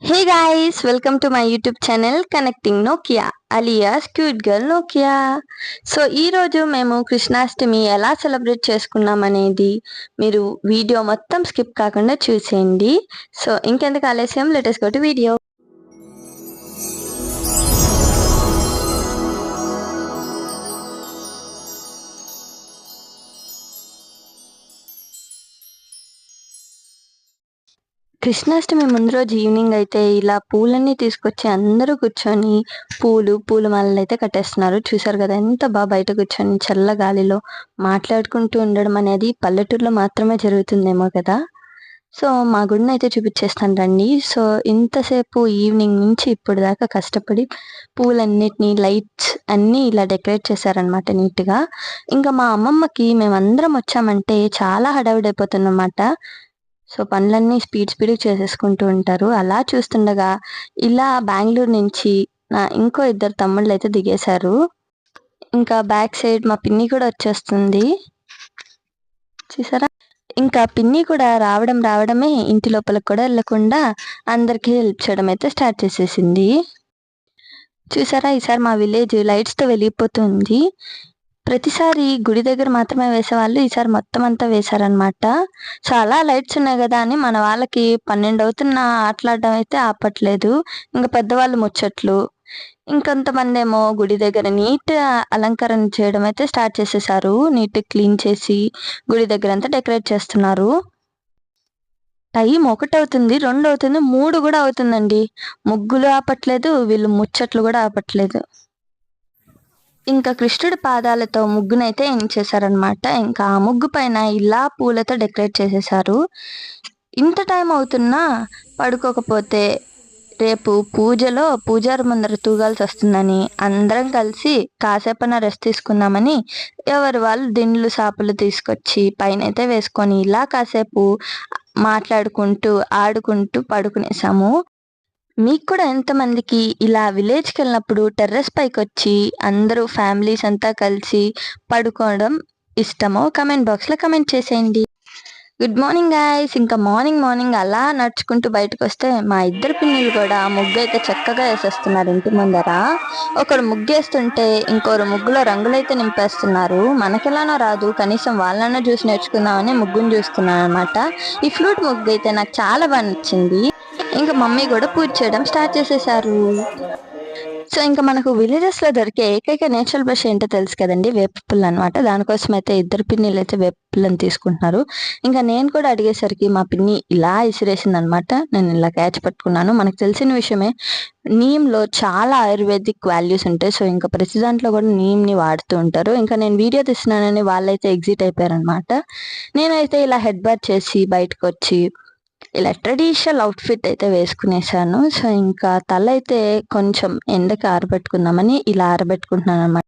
Hey guys, welcome to my YouTube channel Connecting Nokia alias Cute Girl Nokia. So ఈరోజు మేము కృష్ణాష్టమి ఎలా celebrate చేసుకున్నాం అనేది మీరు వీడియో మొత్తం స్కిప్ కాకుండా చూసేయండి. సో ఇంకెందుకు ఆలస్యం, let us go to video. Krishnashtami ముందు రోజు ఈవినింగ్ అయితే ఇలా పూలన్నీ తీసుకొచ్చి అందరూ కూర్చొని పూల మాలలు అయితే కట్టేస్తున్నారు. చూసారు కదా ఎంత బాగా బయట కూర్చొని చల్ల గాలిలో మాట్లాడుకుంటూ ఉండడం అనేది పల్లెటూరులో మాత్రమే జరుగుతుందేమో కదా. సో మా గుడిని అయితే చూపించేస్తాను రండి. సో ఇంతసేపు ఈవినింగ్ నుంచి ఇప్పుడు దాకా కష్టపడి పూలన్నిటిని లైట్స్ అన్నీ ఇలా డెకరేట్ చేశారనమాట నీట్గా. ఇంకా మా అమ్మమ్మకి మేమందరం వచ్చామంటే చాలా హడావిడైపోతుందన్నమాట. సో పనులన్నీ స్పీడ్ చేసేసుకుంటూ ఉంటారు. అలా చూస్తుండగా ఇలా బెంగళూరు నుంచి నా ఇంకో ఇద్దరు తమ్ముళ్ళు అయితే దిగేశారు. ఇంకా బ్యాక్ సైడ్ మా పిన్ని కూడా వచ్చేస్తుంది, చూసారా. ఇంకా పిన్ని కూడా రావడమే ఇంటి లోపలికి కూడా వెళ్ళకుండా అందరికీ హెల్ప్ చేయడం అయితే స్టార్ట్ చేసేసింది. చూసారా, ఈసారి మా విలేజ్ లైట్స్తో వెలిగిపోతుంది. ప్రతిసారి గుడి దగ్గర మాత్రమే వేసేవాళ్ళు, ఈసారి మొత్తం అంతా వేశారనమాట. చాలా లైట్స్ ఉన్నాయి కదా అని మన వాళ్ళకి 12 అవుతున్నా ఆటలాడడం అయితే ఆపట్లేదు. ఇంకా పెద్దవాళ్ళు ముచ్చట్లు, ఇంకొంతమంది ఏమో గుడి దగ్గర నీట్ అలంకరణ చేయడం అయితే స్టార్ట్ చేసేసారు. నీట్ క్లీన్ చేసి గుడి దగ్గర అంతా డెకరేట్ చేస్తున్నారు. టైం 1 అవుతుంది, 2 అవుతుంది, 3 కూడా అవుతుందండి. ముగ్గులు ఆపట్లేదు, వీళ్ళు ముచ్చట్లు కూడా ఆపట్లేదు. ఇంకా కృష్ణుడి పాదాలతో ముగ్గునైతే ఎంచేశారనమాట. ఇంకా ఆ ముగ్గు పైన ఇలా పూలతో డెకరేట్ చేసేసారు. ఇంత టైం అవుతున్నా పడుకోకపోతే రేపు పూజలో పూజారి ముందర తూగాల్సి వస్తుందని అందరం కలిసి కాసేపన రెస్ట్ తీసుకుందామని ఎవరి వాళ్ళు దిండ్లు సాపులు తీసుకొచ్చి పైన అయితే వేసుకొని ఇలా కాసేపు మాట్లాడుకుంటూ ఆడుకుంటూ పడుకునేసాము. మీకు కూడా ఎంతమందికి ఇలా విలేజ్కి వెళ్ళినప్పుడు టెర్రస్ పైకి వచ్చి అందరూ ఫ్యామిలీస్ అంతా కలిసి పడుకోవడం ఇష్టమో కమెంట్ బాక్స్లో కమెంట్ చేసేయండి. Good morning guys. ఇంకా మార్నింగ్ అలా నడుచుకుంటూ బయటకు వస్తే మా ఇద్దరు పిన్నులు కూడా ముగ్గు అయితే చక్కగా వేసేస్తున్నారు ఇంటి ముందర. ఒకరు ముగ్గేస్తుంటే ఇంకొకరు ముగ్గులో రంగులైతే నింపేస్తున్నారు. మనకెలానో రాదు, కనీసం వాళ్ళన్నా చూసి నేర్చుకుందామని ముగ్గును చూస్తున్నాను అనమాట. ఈ ఫ్లూట్ ముగ్గు అయితే నాకు చాలా బాగా నచ్చింది. ఇంకా మమ్మీ కూడా పూజ చేయడం స్టార్ట్ చేసేసారు. సో ఇంకా మనకు విలేజెస్ లో దొరికే ఏకైక నేచురల్ బ్రష్ ఏంటో తెలుసు కదండి, వేపపుల్ల అనమాట. దానికోసం అయితే ఇద్దరు పిన్నిలు అయితే వేపపుల్లని తీసుకుంటున్నారు. ఇంకా నేను కూడా అడిగేసరికి మా పిన్ని ఇలా ఇసిరేసింది అనమాట. నేను ఇలా క్యాచ్ పట్టుకున్నాను. మనకు తెలిసిన విషయమే, నీమ్లో చాలా ఆయుర్వేదిక్ వాల్యూస్ ఉంటాయి. సో ఇంకా ప్రతి దాంట్లో కూడా నీమ్ని వాడుతూ ఉంటారు. ఇంకా నేను వీడియో తీస్తున్నానని వాళ్ళైతే ఎగ్జిట్ అయిపోయారనమాట. నేనైతే ఇలా హెడ్ బాత్ చేసి బయటకు వచ్చి ఇలా ట్రెడిషనల్ అవుట్ఫిట్ అయితే వేసుకునేసాను. సో ఇంకా తల అయితే కొంచెం ఎండకి ఆరబెట్టుకుందామని ఇలా ఆరబెట్టుకుంటున్నాను అనమాట.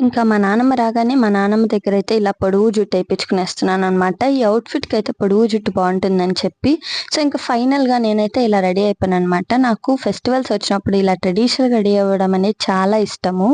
ఇంకా మా నాన్నమ్మ రాగానే మా నాన్నమ్మ దగ్గర అయితే ఇలా పొడుగు జుట్టు వేయించుకునేస్తున్నాను అనమాట. ఈ అవుట్ఫిట్కి అయితే పొడుగు జుట్టు బాగుంటుందని చెప్పి. సో ఇంకా ఫైనల్గా నేనైతే ఇలా రెడీ అయిపోయాను అనమాట. నాకు ఫెస్టివల్స్ వచ్చినప్పుడు ఇలా ట్రెడిషనల్గా రెడీ అవ్వడం అనేది చాలా ఇష్టము.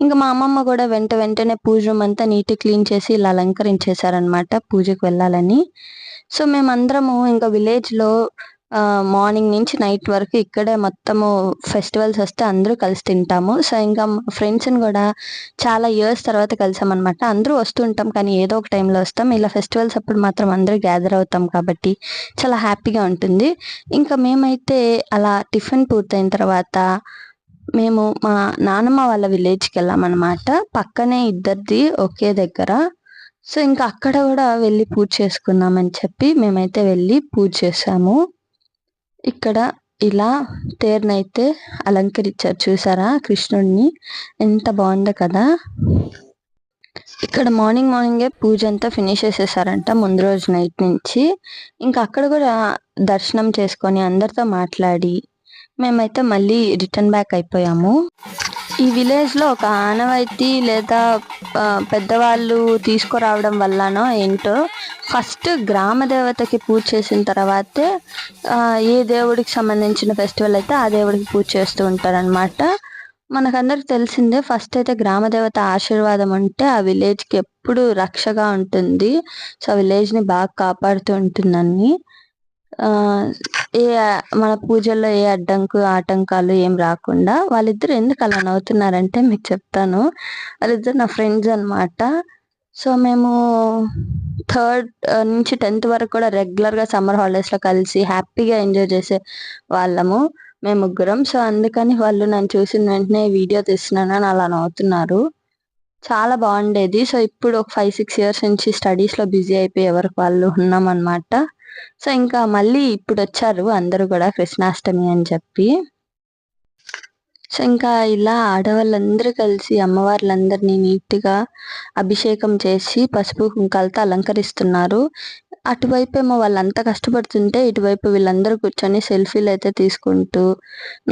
ఇంకా మా అమ్మమ్మ కూడా వెంటనే పూజ రూమ్ అంతా నీట్ క్లీన్ చేసి ఇలా అలంకరించేశారనమాట పూజకు వెళ్ళాలని. సో మేమందరము ఇంకా విలేజ్లో మార్నింగ్ నుంచి నైట్ వరకు ఇక్కడే మొత్తము ఫెస్టివల్స్ వస్తే అందరూ కలిసి తింటాము. సో ఇంకా ఫ్రెండ్స్ని కూడా చాలా ఇయర్స్ తర్వాత కలిసామన్నమాట. అందరూ వస్తుంటాం కానీ ఏదో ఒక టైంలో వస్తాం. ఇలా ఫెస్టివల్స్ అప్పుడు మాత్రం అందరూ గ్యాదర్ అవుతాం కాబట్టి చాలా హ్యాపీగా ఉంటుంది. ఇంకా మేమైతే అలా టిఫిన్ పూర్తయిన తర్వాత మేము మా నానమ్మ వాళ్ళ విలేజ్కి వెళ్ళామన్నమాట. పక్కనే ఇద్దరిది ఒకే దగ్గర. సో ఇంకా అక్కడ కూడా వెళ్ళి పూజ చేసుకుందామని చెప్పి మేమైతే వెళ్ళి పూజ చేసాము. ఇక్కడ ఇలా తేరునైతే అలంకరించారు, చూసారా కృష్ణుడిని, ఎంత బాగుందో కదా. ఇక్కడ మార్నింగే పూజ అంతా ఫినిష్ చేసేసారంట ముందు రోజు నైట్ నుంచి. ఇంకా అక్కడ కూడా దర్శనం చేసుకొని అందరితో మాట్లాడి మేమైతే మళ్ళీ రిటర్న్ బ్యాక్ అయిపోయాము. ఈ విలేజ్లో ఒక ఆనవాయితీ లేదా పెద్దవాళ్ళు తీసుకురావడం వల్లనో ఏంటో ఫస్ట్ గ్రామ దేవతకి పూజ చేసిన తర్వాతే ఏ దేవుడికి సంబంధించిన ఫెస్టివల్ అయితే ఆ దేవుడికి పూజ చేస్తూ ఉంటారనమాట. మనకందరికి తెలిసిందే, ఫస్ట్ అయితే గ్రామ దేవత ఆశీర్వాదం ఉంటే ఆ విలేజ్కి ఎప్పుడు రక్షగా ఉంటుంది. సో ఆ విలేజ్ని బాగా కాపాడుతూ ఉంటుందని. ఏ మన పూజల్లో ఏ ఆటంకాలు ఏం రాకుండా వాళ్ళిద్దరు ఎందుకు అలా నవ్వుతున్నారంటే మీకు చెప్తాను. వాళ్ళిద్దరు నా ఫ్రెండ్స్ అనమాట. సో మేము థర్డ్ నుంచి 10th వరకు కూడా రెగ్యులర్గా సమ్మర్ హాలిడేస్లో కలిసి హ్యాపీగా ఎంజాయ్ చేసే వాళ్ళము మేము ముగ్గురం. సో అందుకని వాళ్ళు నన్ను చూసిన వెంటనే వీడియో తీస్తున్నానని అలా నవ్వుతున్నారు. చాలా బాగుండేది. సో ఇప్పుడు ఒక 5-6 ఇయర్స్ నుంచి స్టడీస్లో బిజీ అయిపోయి ఎవరికి వాళ్ళు ఉన్నాం అనమాట. సో ఇంకా మళ్ళీ ఇప్పుడు వచ్చారు అందరూ కూడా కృష్ణాష్టమి అని చెప్పి. సో ఇంకా ఇలా ఆడవాళ్ళందరూ కలిసి అమ్మవార్లందరినీ నీట్గా అభిషేకం చేసి పసుపు కుంకాలతో అలంకరిస్తున్నారు. అటువైపు ఏమో వాళ్ళంతా కష్టపడుతుంటే ఇటువైపు వీళ్ళందరూ కూర్చొని సెల్ఫీలు అయితే తీసుకుంటూ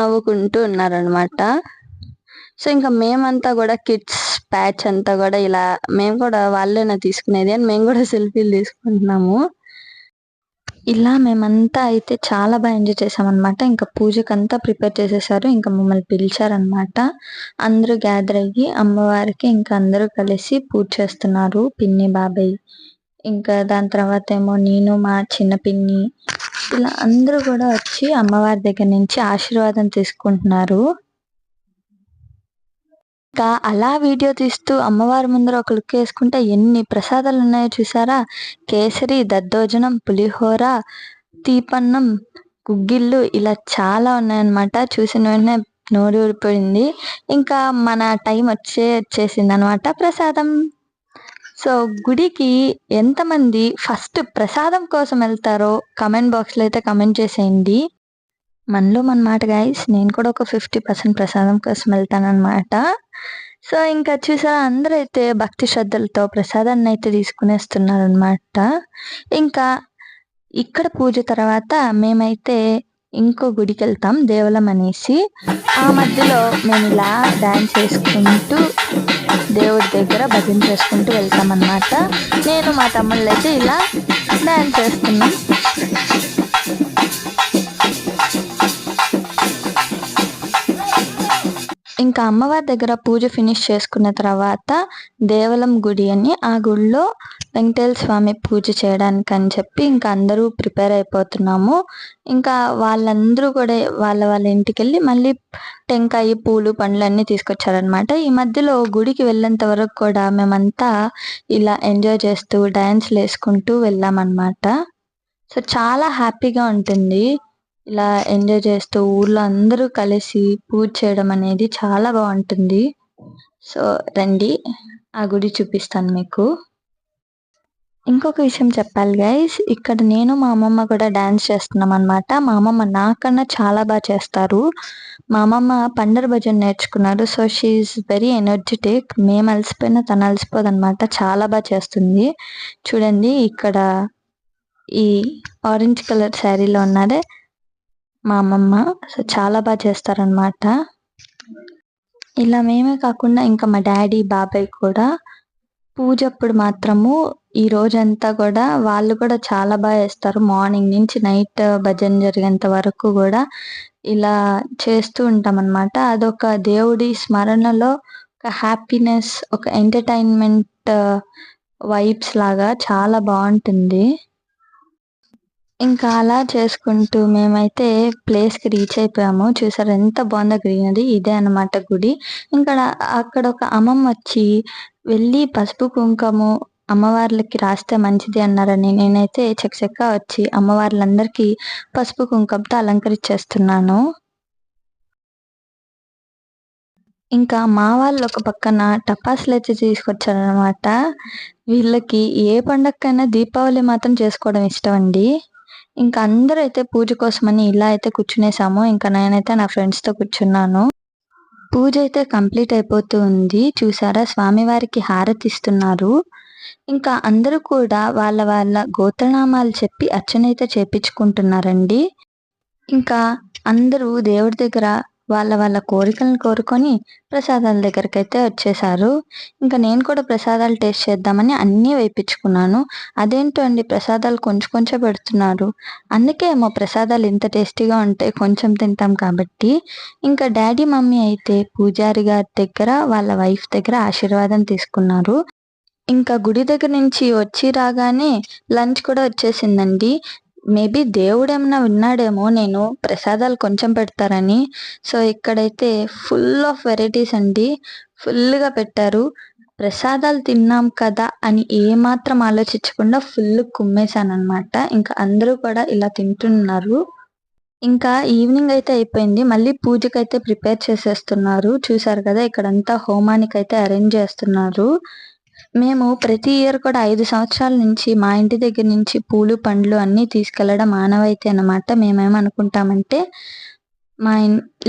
నవ్వుకుంటూ ఉన్నారనమాట. సో ఇంకా మేమంతా కూడా కిడ్స్ బ్యాచ్ అంతా కూడా ఇలా మేము కూడా వాళ్ళేనా తీసుకునేది అని మేము కూడా సెల్ఫీలు తీసుకుంటున్నాము. ఇలా మేమంతా అయితే చాలా బాగా ఎంజాయ్ చేసామన్నమాట. ఇంకా పూజకంతా ప్రిపేర్ చేసేసారు. ఇంకా మమ్మల్ని పిలిచారనమాట. అందరూ గ్యాదర్ అయ్యి అమ్మవారికి ఇంకా అందరూ కలిసి పూజ చేస్తున్నారు. పిన్ని, బాబాయ్, ఇంకా దాని తర్వాత ఏమో నేను, మా చిన్న పిన్ని, ఇలా అందరూ కూడా వచ్చి అమ్మవారి దగ్గర నుంచి ఆశీర్వాదం తీసుకుంటున్నారు. ఇంకా అలా వీడియో తీస్తూ అమ్మవారి ముందర ఒక లుక్ వేసుకుంటే ఎన్ని ప్రసాదాలు ఉన్నాయో చూసారా. కేసరి, దద్దోజనం, పులిహోర, తీపన్నం, గుగ్గిళ్ళు ఇలా చాలా ఉన్నాయన్నమాట. చూసిన వెంటనే నోరు ఊరిపోయింది. ఇంకా మన టైం వచ్చేసింది అనమాట ప్రసాదం. సో గుడికి ఎంతమంది ఫస్ట్ ప్రసాదం కోసం వెళ్తారో కమెంట్ బాక్స్లో అయితే కమెంట్ చేసేయండి. మనలో మన మాట గైస్, నేను కూడా ఒక 50% ప్రసాదం కోసం వెళ్తానన్నమాట. సో ఇంకా చూసారా అందరూ అయితే భక్తి శ్రద్ధలతో ప్రసాదాన్ని అయితే తీసుకునేస్తున్నారు అనమాట. ఇంకా ఇక్కడ పూజ తర్వాత మేమైతే ఇంకో గుడికి వెళ్తాం, దేవలం అనేసి. ఆ మధ్యలో మేము ఇలా డాన్స్ చేసుకుంటూ దేవుడి దగ్గర భజన చేసుకుంటూ వెళ్తాం అన్నమాట. నేను మా తమ్ముళ్ళు అయితే ఇలా డాన్స్ చేస్తున్నాం. ఇంకా అమ్మవారి దగ్గర పూజ ఫినిష్ చేసుకున్న తర్వాత దేవలం గుడి అని, ఆ గుడిలో వెంకటేశ్వర స్వామి పూజ చేయడానికి అని చెప్పి ఇంకా అందరూ ప్రిపేర్ అయిపోతున్నాము. ఇంకా వాళ్ళందరూ కూడా వాళ్ళ ఇంటికి వెళ్ళి మళ్ళీ టెంకాయ, పూలు, పండ్లు అన్నీ తీసుకొచ్చారనమాట. ఈ మధ్యలో గుడికి వెళ్ళేంత వరకు కూడా మేమంతా ఇలా ఎంజాయ్ చేస్తూ డ్యాన్స్లు వేసుకుంటూ వెళ్ళామన్నమాట. సో చాలా హ్యాపీగా ఉంటుంది ఇలా ఎంజాయ్ చేస్తూ ఊర్లో అందరూ కలిసి పూజ చేయడం అనేది చాలా బాగుంటుంది. సో రండి, ఆ గుడి చూపిస్తాను మీకు. ఇంకొక విషయం చెప్పాలి గైస్, ఇక్కడ నేను మా అమ్మమ్మ కూడా డాన్స్ చేస్తున్నాం అనమాట. మా అమ్మమ్మ నాకన్నా చాలా బాగా చేస్తారు. మా అమ్మమ్మ పండర భజన నేర్చుకున్నారు. So she is very energetic. మేము అలసిపోయినా తను అలసిపోదు అనమాట. చాలా బాగా చేస్తుంది. చూడండి ఇక్కడ ఈ ఆరెంజ్ కలర్ శారీలో ఉన్నదే మా అమ్మమ్మ. సో చాలా బాగా చేస్తారనమాట. ఇలా మేమే కాకుండా ఇంకా మా డాడీ, బాబాయ్ కూడా పూజ అప్పుడు మాత్రము ఈ రోజంతా కూడా వాళ్ళు కూడా చాలా బాగా చేస్తారు. మార్నింగ్ నుంచి నైట్ భజన జరిగేంత వరకు కూడా ఇలా చేస్తూ ఉంటాం అనమాట. అదొక దేవుడి స్మరణలో ఒక హ్యాపీనెస్, ఒక ఎంటర్టైన్మెంట్ వైబ్స్ లాగా చాలా బాగుంటుంది. ఇంకా అలా చేసుకుంటూ మేమైతే ప్లేస్కి రీచ్ అయిపోయాము. చూసారు ఎంత బాగుందో గ్రీనరీ. ఇదే అనమాట గుడి. ఇంకా అక్కడ ఒక అమ్మమ్మ వచ్చి వెళ్ళి పసుపు కుంకుమ అమ్మవార్లకి రాస్తే మంచిది అన్నారని నేనైతే చకచక వచ్చి అమ్మవార్లందరికీ పసుపు కుంకుమతో అలంకరించేస్తున్నాను. ఇంకా మా వాళ్ళు ఒక పక్కన టపాసులు అయితే తీసుకొచ్చారనమాట. వీళ్ళకి ఏ పండగకైనా దీపావళి మాత్రం చేసుకోవడం ఇష్టం అండి. ఇంకా అందరూ అయితే పూజ కోసమని ఇలా అయితే కూర్చునేసాము. ఇంకా నేనైతే నా ఫ్రెండ్స్తో కూర్చున్నాను. పూజ అయితే కంప్లీట్ అయిపోతూ ఉంది. చూసారా స్వామివారికి హారతి ఇస్తున్నారు. ఇంకా అందరూ కూడా వాళ్ళ గోత్రనామాలు చెప్పి అర్చన అయితే చేపించుకుంటున్నారండి. ఇంకా అందరూ దేవుడి దగ్గర వాళ్ళ కోరికలను కోరుకొని ప్రసాదాల దగ్గరికి అయితే వచ్చేసారు. ఇంకా నేను కూడా ప్రసాదాలు టేస్ట్ చేద్దామని అన్నీ వేయించుకున్నాను. అదేంటో అండి ప్రసాదాలు కొంచెం పెడుతున్నారు. అందుకే ఏమో ప్రసాదాలు ఇంత టేస్టీగా ఉంటాయి కొంచెం తింటాం కాబట్టి. ఇంకా డాడీ, మమ్మీ అయితే పూజారి గారి దగ్గర వాళ్ళ వైఫ్ దగ్గర ఆశీర్వాదం తీసుకున్నారు. ఇంకా గుడి దగ్గర నుంచి వచ్చి రాగానే లంచ్ కూడా వచ్చేసిందండి. మేబీ దేవుడేమన్నా విన్నాడేమో నేను ప్రసాదాలు కొంచెం పెడతారని. సో ఇక్కడైతే ఫుల్ ఆఫ్ వెరైటీస్ అండి. ఫుల్గా పెట్టారు. ప్రసాదాలు తిన్నాం కదా అని ఏమాత్రం ఆలోచించకుండా ఫుల్ కుమ్మేశానమాట. ఇంకా అందరూ కూడా ఇలా తింటున్నారు. ఇంకా ఈవినింగ్ అయితే అయిపోయింది. మళ్ళీ పూజకైతే ప్రిపేర్ చేసేస్తున్నారు. చూసారు కదా ఇక్కడంతా హోమానికైతే అరేంజ్ చేస్తున్నారు. మేము ప్రతి ఇయర్ కూడా 5 సంవత్సరాల నుంచి మా ఇంటి దగ్గర నుంచి పూలు, పండ్లు అన్నీ తీసుకెళ్లడం ఆనవాయితీ అన్నమాట. మేమేమనుకుంటామంటే మా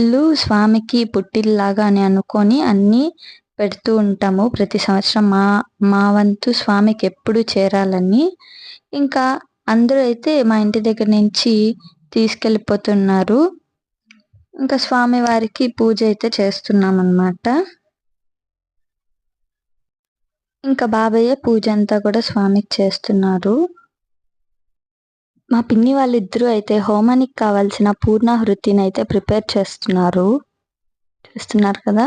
ఇల్లు స్వామికి పుట్టిల్లాగా అని అనుకొని అన్నీ పెడుతూ ఉంటాము ప్రతి సంవత్సరం. మా వంతు స్వామికి ఎప్పుడు చేరాలని. ఇంకా అందరూ అయితే మా ఇంటి దగ్గర నుంచి తీసుకెళ్ళిపోతున్నారు. ఇంకా స్వామి వారికి పూజ అయితే చేస్తున్నాం అన్నమాట. ఇంకా బాబయ్య పూజ అంతా కూడా స్వామికి చేస్తున్నారు. మా పిన్ని వాళ్ళిద్దరూ అయితే హోమానికి కావాల్సిన పూర్ణాహుతిని అయితే ప్రిపేర్ చేస్తున్నారు. చూస్తున్నారు కదా.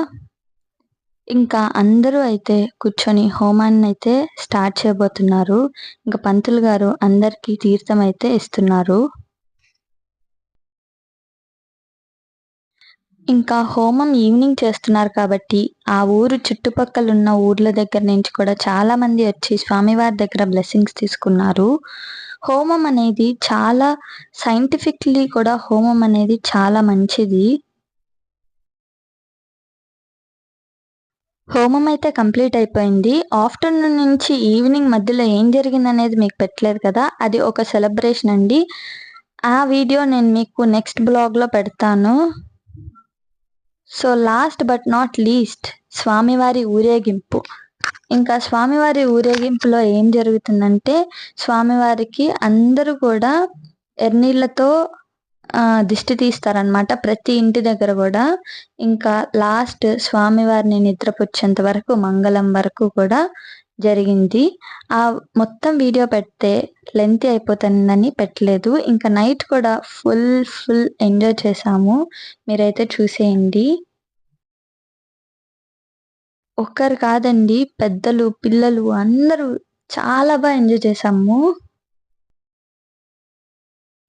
ఇంకా అందరూ అయితే కూర్చొని హోమాన్ని అయితే స్టార్ట్ చేయబోతున్నారు. ఇంకా పంతులు గారు అందరికీ తీర్థం అయితే ఇస్తున్నారు. ఇంకా హోమం ఈవినింగ్ చేస్తున్నారు కాబట్టి ఆ ఊరు చుట్టుపక్కల ఉన్న ఊర్ల దగ్గర నుంచి కూడా చాలా మంది వచ్చి స్వామివారి దగ్గర బ్లెస్సింగ్స్ తీసుకున్నారు. హోమం అనేది చాలా సైంటిఫిక్లీ కూడా హోమం అనేది చాలా మంచిది. హోమం అయితే కంప్లీట్ అయిపోయింది. ఆఫ్టర్నూన్ నుంచి ఈవినింగ్ మధ్యలో ఏం జరిగింది అనేది మీకు పెట్టలేదు కదా, అది ఒక సెలబ్రేషన్ అండి. ఆ వీడియో నేను మీకు నెక్స్ట్ బ్లాగ్లో పెడతాను. So last but not least స్వామివారి ఊరేగింపు. ఇంకా స్వామివారి ఊరేగింపులో ఏం జరుగుతుందంటే స్వామివారికి అందరూ కూడా ఎర్నీళ్లతో దిష్టి తీస్తారనమాట ప్రతి ఇంటి దగ్గర కూడా. ఇంకా లాస్ట్ స్వామివారిని నిద్రపుచ్చేంత వరకు మంగళం వరకు కూడా జరిగింది. ఆ మొత్తం వీడియో పెడితే లెంతీ అయిపోతుందని పెట్టలేదు. ఇంకా నైట్ కూడా ఫుల్ ఎంజాయ్ చేసాము. మీరైతే చూసేయండి. ఒక్కరు కాదండి, పెద్దలు, పిల్లలు అందరూ చాలా బాగా ఎంజాయ్ చేసాము.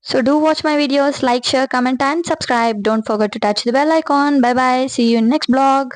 So do watch my videos, like, share, comment and subscribe. Don't forget to touch the bell icon. Bye bye. See you in next vlog.